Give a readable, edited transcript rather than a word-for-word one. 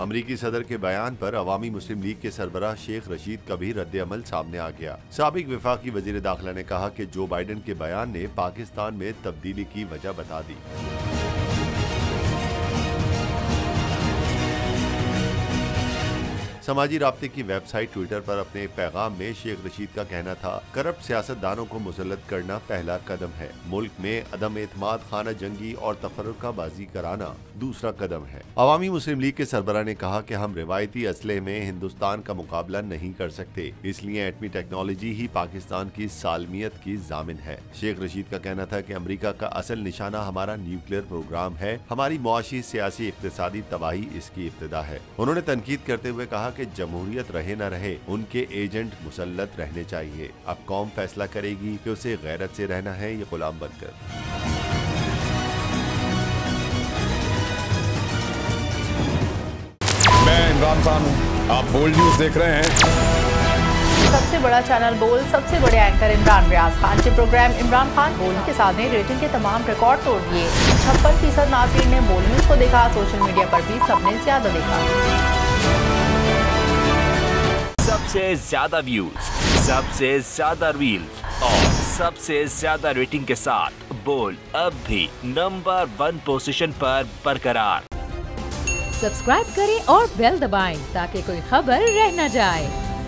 अमरीकी सदर के बयान पर अवामी मुस्लिम लीग के सरबराह शेख रशीद का भी रद्द-ए-अमल सामने आ गया। साबिक वफाकी वजीर दाखिला ने कहा कि जो बाइडेन के बयान ने पाकिस्तान में तब्दीली की वजह बता दी। समाजी राब्ते की वेबसाइट ट्विटर पर अपने पैगाम में शेख रशीद का कहना था, करप्ट सियासतदानों को मुसल्लत करना पहला कदम है, मुल्क में अदम एतमाद, खाना जंगी और तफर्रुकाबाजी कराना दूसरा कदम है। अवामी मुस्लिम लीग के सरबराह ने कहा कि हम रिवायती असले में हिंदुस्तान का मुकाबला नहीं कर सकते, इसलिए एटमी टेक्नोलॉजी ही पाकिस्तान की सालमियत की जामिन है। शेख रशीद का कहना था कि अमेरिका का असल निशाना हमारा न्यूक्लियर प्रोग्राम है, हमारी मुआशी, सियासी, इक्तिसादी तबाही इसकी इब्तिदा है। उन्होंने तनकीद करते हुए कहा कि जमहूरियत रहे न रहे, उनके एजेंट मुसल्लत रहने चाहिए। अब कौम फैसला करेगी कि उसे गैरत से रहना है या गुलाम बनकर। मैं इमरान खान हूँ, आप बोल्ड न्यूज देख रहे हैं। सबसे बड़ा चैनल बोल, सबसे बड़े एंकर इमरान रियाज खान के प्रोग्राम इमरान खान बोल के साथ ने रेटिंग के तमाम रिकॉर्ड तोड़ दिए। 56% नाज़रीन ने बोल न्यूज को देखा। सोशल मीडिया पर भी सबने ज्यादा देखा। सबसे ज्यादा व्यूज, सबसे ज्यादा रील्स और सबसे ज्यादा रेटिंग के साथ बोल अब भी नंबर 1 पोजीशन पर बरकरार। सब्सक्राइब करें और बेल दबाएं ताकि कोई खबर रह न जाए।